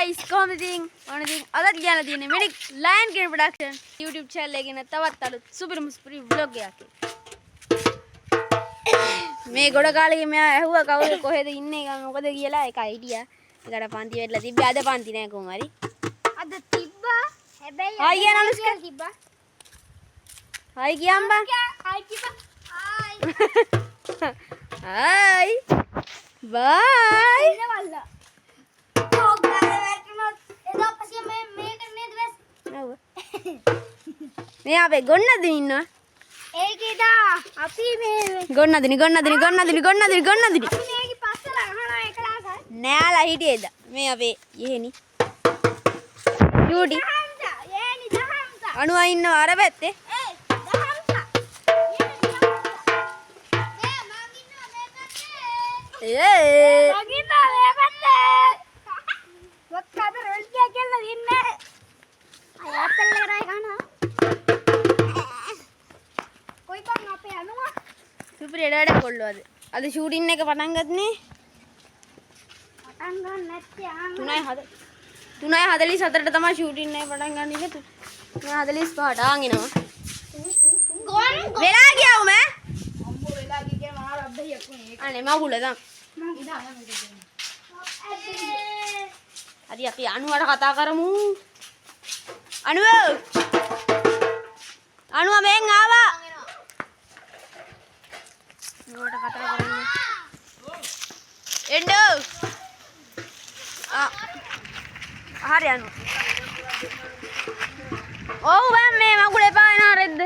guys, කොහොමද ඉතින්? ඔන්න ඉතින් අදත් ගියලා තියෙන්නේ මෙඩික් ලයන් කින් ප්‍රොඩක්ෂන් YouTube channel එකේ න තවත් අලුත් සුපිරි මුස්පිරි vlog එකක්. මේ ගොඩ කාලෙක මෙයා ඇහුවා කවුද කොහෙද ඉන්නේ මොකද කියලා ඒක හිටියා. ඒකට පන්ති වෙట్లా තිබ්බේ අද පන්ති නෑ කොහොම හරි. අද තිබ්බා. හැබැයි හායි කියන අනුස්කා තිබ්බා. හායි කියම් බං. හායි කිපා. හායි. හායි. බයි. ඉන්නවල්ලා. මේ අපේ ගොන්නදින ඉන්නවා. ඒකේද අපි මේ ගොන්නදින අපි මේකේ පස්සලා අහනවා එකලාස. නෑලා හිටියේද? මේ අපේ යෙහෙනි. යූඩි. යෙහෙනි දහම්සා. අනුවා ඉන්නවා අර පැත්තේ. ඒ දහම්සා. මේ මං ඉන්නවා මේ පැත්තේ. මං ඉන්නවා මේ පැත්තේ. වක්කාද රොල්කියා කියලා ඉන්නේ. අය අප්පල් එක රයි ගන්නවා. කොයි කොන් අපේ අනුවා සුපිරි එඩ කොල්ලෝ අද ෂූටින් එක පටන් ගත්නේ. පටන් ගන්න නැත්තේ 3:44ට තමයි ෂූටින් එක පටන් ගන්න ඉන්නේ. 3:45ට ආන් එනවා. වෙලා ගියා උම අම්බෝ වෙලා ගියේ මහා රබ්බියක් වුණේ. අනේ මගුල දම්. හරි අපි අනුවට කතා කරමු. අනුව මෙන් ආවා. අනුවට කතා කරමු. එන්න. හරි අනුව. ඔව් මේ මගුලේ පායන රෙද්ද.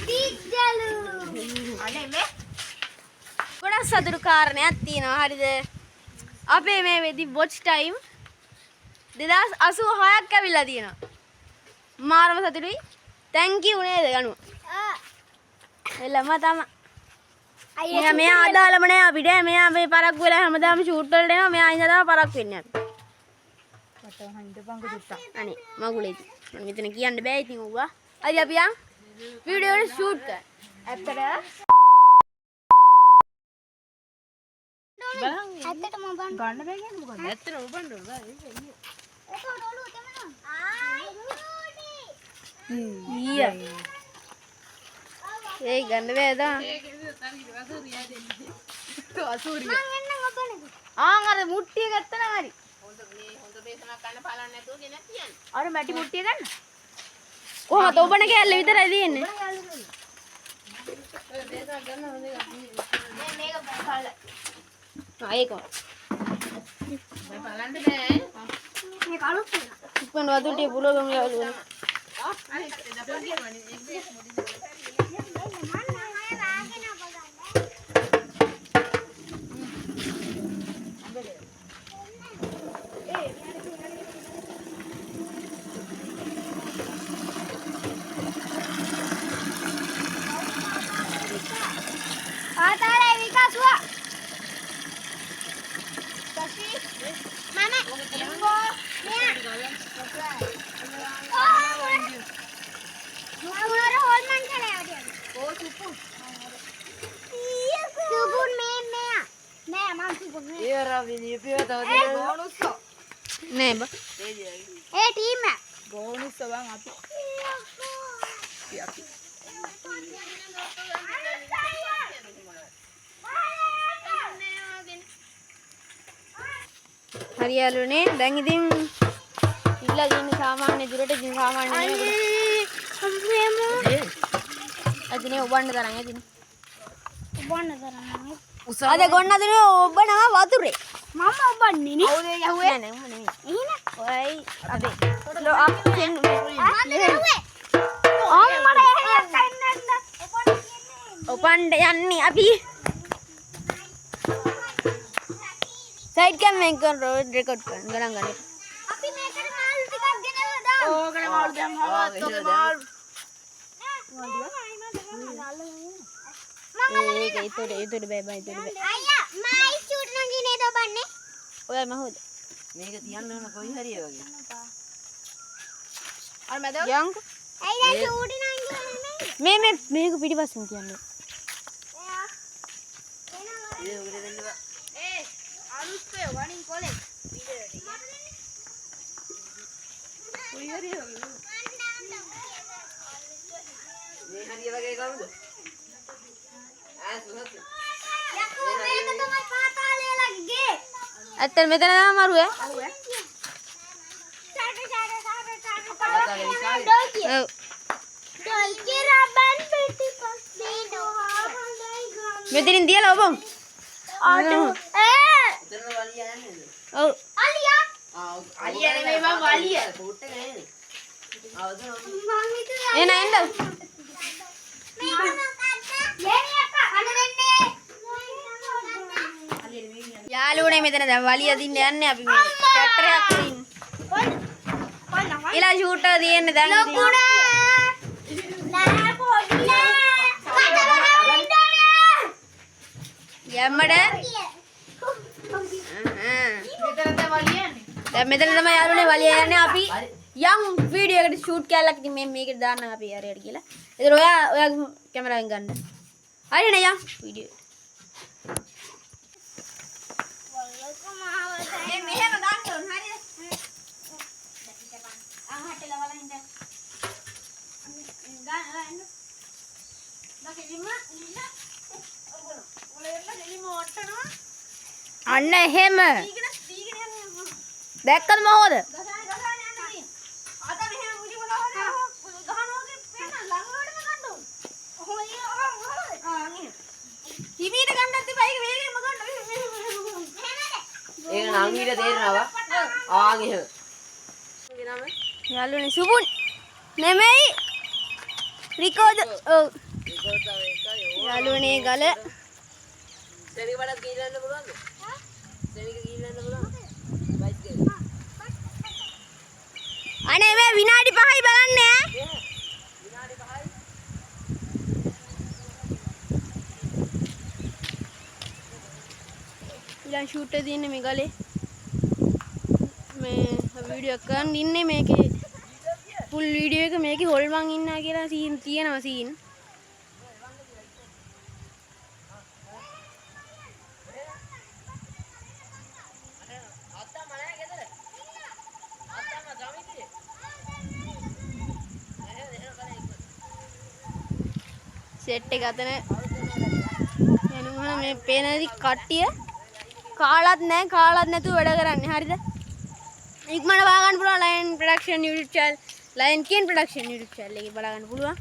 දීජලු. අනේ මේ ගොඩක් සතුටු කාරණයක් තියෙනවා හරිද? අපේ මේ වෙදි watch time 2086ක් ඇවිල්ලා තියෙනවා. මාරම සතුටුයි. thank you නේද ගනුව? එළම තම. මෙයා අදාළම නෑ අපිට. මෙයා මේ පරක්කු වෙලා හැමදාම ෂූට් වලට එනවා. මෙයා ඉඳලා තමයි පරක්කු වෙන්නේ අපි. මට හින්දපන් කුට්ටා. අනේ මගුලේ. මම මෙතන කියන්න බෑ ඉතින් උවා. හරි අපි යන් වීඩියෝ එක ෂූට් කරා. ඇත්තට ඇත්තටම බන්න ගන්න බෑ කියන්නේ මොකද? ඇත්තටම බන්න ඕන බෑ ඒක ඉන්නේ. ඒක ඔළුව දෙමනවා. ඊය. ඒ ගන්න බෑ දා. ඒකේ තනිය වසුරිය දෙන්නේ. වසුරිය. මං එන්නම් ඔබනේ. ආන් අර මුට්ටිය ගත්තා නම් හරි. හොඳ දේශනා කරන්න පාලන්න නැතුව ගෙන තියන්නේ. අර මැටි මුට්ටිය ගන්න. කොහොමද ඔබන කැල්ල විතරයි තියෙන්නේ. දේශනා කරන්න හොඳ එකක්. මේක බලන්න. ඒක බය බලන්න බෑ. මේ කලුත් ඉක්මන වතුටි පුලෝගම යවලු. හරි දබල් කියවනේ එක නේ බා ඒ ටීම් එක බෝනස් බං අපි හරියලුනේ දැන් ඉතින් ඉල්ලා දින සාමාන්‍ය දුරට ඉතින් සාමාන්‍ය නේ අදිනේ ඔබන්න තරම් ඇදිනේ ඔබන්න තරම් අද ගොන්නදිනේ ඔබනවා වතුරේ මම ඔබන්නේ නේ ඔව් යහුවේ නෑ නෑ නෙමෙයි එහෙනම් ඔයයි අපේ අපෙන් අම්මඩ එහෙයක් කන්නන්න ඔපන්න යන්නේ අපි සයිඩ් කැම් එකෙන් රෙකෝඩ් කරන්න ගණන් ගන්න අපි මේකට මාළු ටිකක් ගෙනල්ලා දාමු ඕකනේ මාළු දැම්මම ඔතේ මාළු ඒක ඒතොට බෑ බෑ අයියා මයි ෂූට් නංගි නේද ඔබන්නේ ඔයා මහොද මේක තියන්න ඕන කොයි හරි ඒ වගේ අර මැද යන්කෝ අයියා ෂූට් නංගි නෙමෙයි මේක පිටිපස්සෙන් කියන්නේ අනුස්පේ වණින් කොලේ මේ හරිය වගේ කවුද? සුහත්. යකෝ මේක තමයි පාතාලේ ලග්ගේ. ඇත්තට මෙතන තමයි මරුවේ. ඔව්. මෙතනින් දියලා ඔබ. ආටෝ. එතන වලිය යන්නේ. ඔව්. අලියා නෙමෙයි මම වලිය. පොට් එක නේද? අවුද එන එන්න. යාළුවනේ මෙතන දැන් වලිය දින්න යන්නේ අපි මේ ට්‍රැක්ටර් එකක් උඩින්. ඊළඟ ෂූට් එක තියෙන්නේ දැන් දැන් මෙතන තමයි යාළුවනේ වලිය යන්නේ අපි යම් වීඩියෝ එකකට ෂූට් කැලක් ඉතින් මේ මේකට දාන්නම් අපි හරියට කියලා. ඒතර ඔයාගේ කැමරාවෙන් ගන්න. හරිනේ යම් වීඩියෝ. මේ මෙහෙම ගන්න ඕන හරිද? අහටලා වල ඉඳන්. ගන්න. අන්න එහෙම. දැක්කද මොකද? හිමීට ගන්නත් බයික වේගෙන්ම ගන්න. ඒක නම් ඊට තේරෙනවා. ආන් එහෙම. යාළුවනේ සුබුන් නෙමෙයි. රිකෝඩ්. ඔව්. යාළුවනේ ගල. සෙනග බලක් ගිහින් පුළුවන්ද? සෙනග ගිහින් පුළුවන්ද? බයිස්කල්. අනේ මේ විනාඩි 5යි බලන්න ඈ. විනාඩි 5යි. ඊළඟ ෂූට් එක දින්නේ මේ ගලේ. මේ වීඩියෝ එක ගන්න ඉන්නේ මේකේ. ෆුල් වීඩියෝ එක මේකේ හොල්මන් ඉන්නා කියලා සීන් තියෙනවා සීන්. සෙට් එක අතන එනවා මේ පේනදි කට්ටිය කාලත් නැහැ කාලත් නැතුව වැඩ කරන්නේ හරිද ඉක්මනට බලා ගන්න පුළුවන් Lion Production YouTube channel Lion කින් ප්‍රොඩක්ෂන් YouTube channel එකේ බලා ගන්න පුළුවන්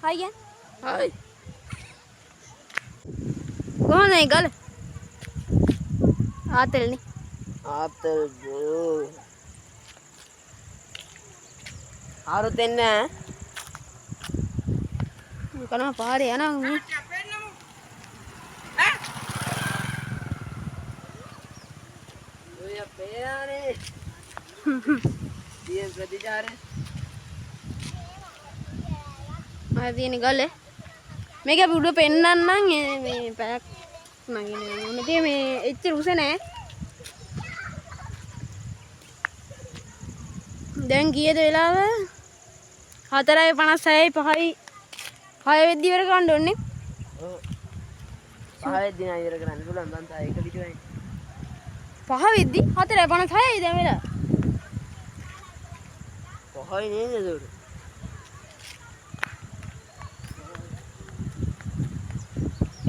හයි ගන් හයි කොහොමද මේ ගල ආතල්නේ ආතල් බෝ ආරු දෙන්න කනවා පාරේ යනවා මේ ඔය පේරානේ දිය ප්‍රතිචාරේ ආ තියෙන ගල මේක අපි උඩ පෙන්නන්නම් මේ පැයක් නගින්න ඕනේ මේ එච්චර උස නෑ දැන් කීයද වෙලාව 4:56යි 5යි 6 වෙද්දි ඉවර කරන්න ඕනේ. ඔව්. 5 වෙද්දි නා ඉවර කරන්න පුළුවන් මං තා ඒක පිටුවයි. 5 වෙද්දි 4:56යි දැන් වෙලා. කොහොයි නේද ඒක?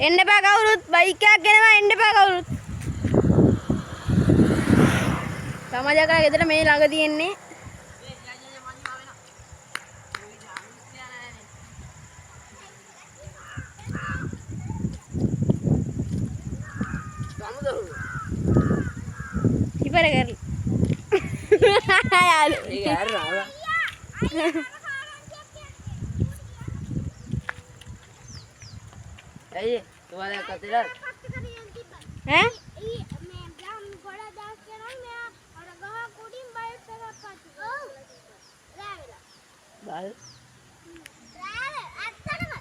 එන්න එපා කවුරුත් බයික් එකක් ගෙනවා එන්න එපා කවුරුත්. සමාජකලා ගෙදර මේ ළඟ තියෙන්නේ ඉවර කරලා යාළු ඒක ඇරලා ඇයි තුවාලයක් අතේද ඈ මේ බ්‍රාම් ගොඩ දාස් කරනවා මෙයා අර ගහ කුඩින් බයිට් එකක් පත්තු. ඔව්. රෑවිලා. බල් රෑල ඇත්තටම.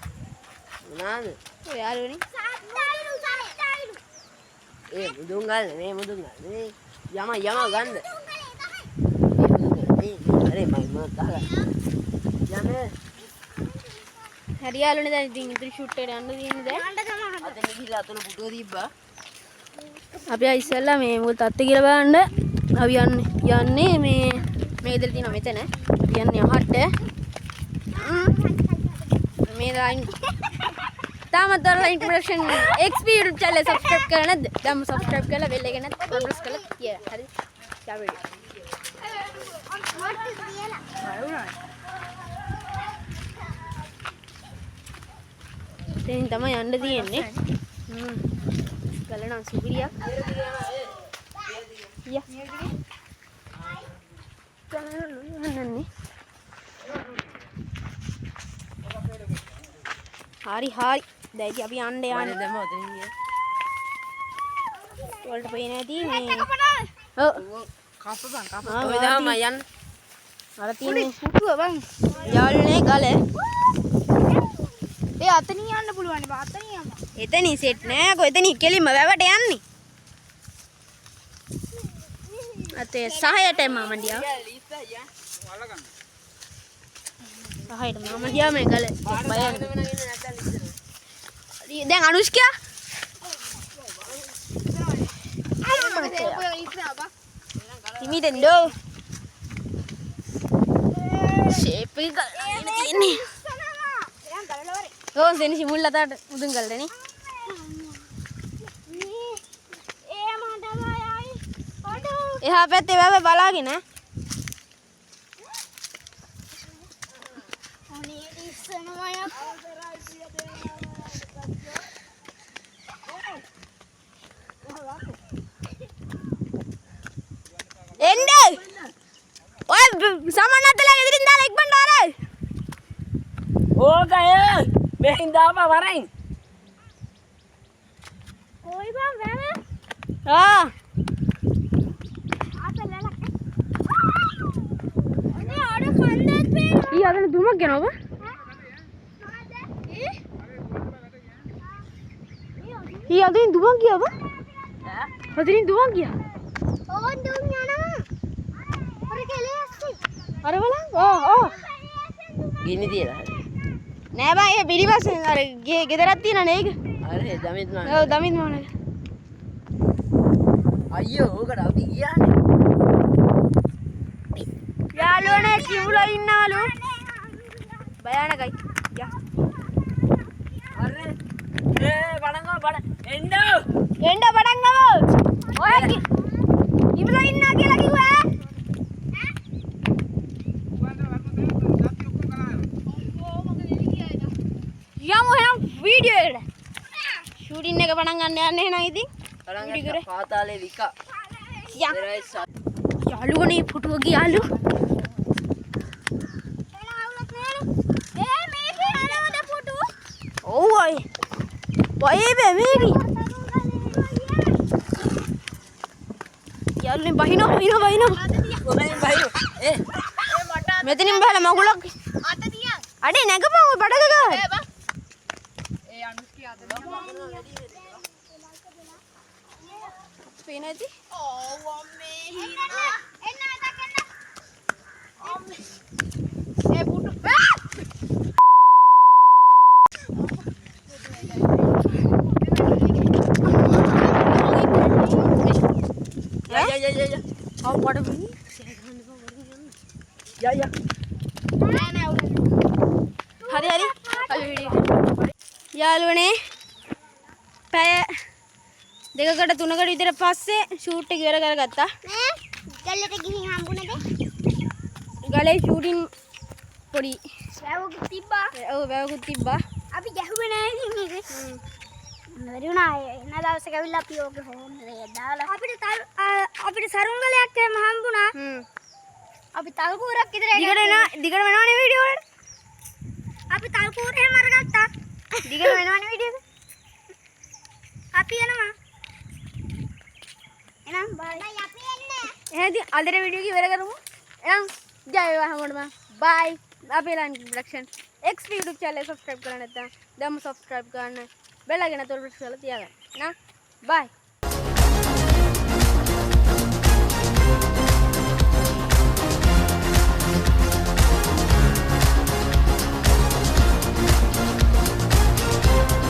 මොනවාද ඔය යාළුවනේ සත්තායිලු සත්තායිලු. ඒ මුදුන් ගන්න මේ මුදුන් ගන්න මේ යම ගන්න අරේ මම දාලා යන්නේ හරි යාළුවනේ දැන් ඉතින් ඉතින් ෂූට් එකට යන්න තියෙන්නේ දැන්. යන්න තමයි. අතන ගිහලා අතන පුටුව තිබ්බා. අපි ආ ඉස්සෙල්ලා මේ මොකද තත්ති කියලා බලන්න අපි යන්නේ මේ ඉදලා තියෙනවා මෙතන. යන්නේ අහට. මේ ලයින් තාමත් ඔයාලා information XP YouTube channel subscribe කරලා නැද්ද? දැන් subscribe කරලා bell එක නැත් press කරලා තියලා. හරි. යා වීඩියෝ. දැන් තමයි යන්න තියෙන්නේ. ගලන සුපිරියක්. යා. ගලන්නේ. හරි. දැන් ඉතින් අපි යන්න යන්නේ. දැම්ම ඔතන ගියේ. වලට පේන්නේ නැති මේ. ඔව්. කපපන් කප. ආ, ඔය දාම යන්න. අර තියෙන්නේ පුටුව බං. යාළුවනේ ගල. ඒ අතනින් යන්න පුළුවන් බං. අතනින් යන්න. එතනින් සෙට් නෑ. කොහෙතනින් කෙලින්ම වැවට යන්නේ. අතේ සහයට මමඩියා. සහයට මමඩියා මේ ගල. බයන්න. දැන් අනුෂ්කා හිමිටෙන්ඩෝ ෂේප් එක ගලගෙන තියෙන්නේ. ඕන් සෙනසි මුල් අතට උදුන් ගලටනේ. එහා පැත්තේ වැව බලාගෙන එන්නේ ඔය සමන්නත්තලා ඉදිරින් දාලා ඉක්මනට ආරයි. ඕකය මෙහින් දාපන් වරෙන්. කොයි බං වැව? ආ ආතලලක්. අනේ ආඩ කන්දත් පේනවා. ඊ අදන දුමක් ගෙනව ඊ අදින් දුමක් ගියව අදින් දුමක් ගියා ඕන් දුම් යනවා. අර කෙලෙස්ටි. අර බලන්න ඕ ගිනි තියලා. නෑ බං ඒ පිටිපස්සේ අර ගෙදරක් තියෙනනේ ඒක. අර දමිත් මම. ඔව් දමිත් මොනද අයියෝ ඕකට අපි ගියානේ. යාළුවනේ කිඹුලා ඉන්නවලු භයානකයි යා අර බඩංගෝ බඩ එන්න එන්න පටන් ගමු ඔය කිඹුලා ඉන්නා කියලා කිව්වා යමු එහෙනම් වීඩියෝ එකට ෂූටින් එක පටන් ගන්න යන්නේ එහෙනම් ඉතින් බලන්න පාතාලේ විකා. යා යාළුවනේ පුටුව ගියාලු ඔව් අය බයේ මේකි යාළුවනේ බහිනෝ ඔබෙන් බයිෝ. මෙතනින් බහලා මගුලක් අත තියන්. අඩේ නැගපන් ඔය බඩක ගහ ඒ අනුස්කී අත පේන ඇති ඕ අම්මේ එන්න අම්මේ ඒ පුටු යා. ආව බඩ යා. නෑ හරි වීඩියෝ යාළුවනේ පැය දෙකකට තුනකට විතර පස්සේ ෂූට් එක ඉවර කරගත්තා. ගල්ලට ගිහින් හම්බුනද? ගලේ ෂූටින් පොඩි වැවුකුත් තිබ්බා. ඔව් වැවකුත් තිබ්බා. අපි ගැහුවේ නෑ ඉතින් මේක. බැරි වුණා එන දවසක ඇවිල්ලා අපි ඕකේ හොම් එකක් දාලා අපිට සරුංගලයක් එහෙම හම්බුණා. අපි තල්පුරක් විතර දිගට වෙනවනේ වීඩියෝ වලට. අපි තල්පුර එහෙම අරගත්තා. දිගට වෙනවනේ වීඩියෝ එක. අපි යනවා. එහෙනම් බයි. අපි එන්නේ. එහෙනම් අදට වීඩියෝ එක ඉවර කරමු. එහෙනම් ජය වේවා හැමෝටම. බයි. අපේ line production XP YouTube channel subscribe කරලා නැත්නම් දැන්ම subscribe කරන්න. බෙල් එකන තොල් ප්‍රෙස් කරලා තියාගන්න. නා බයි.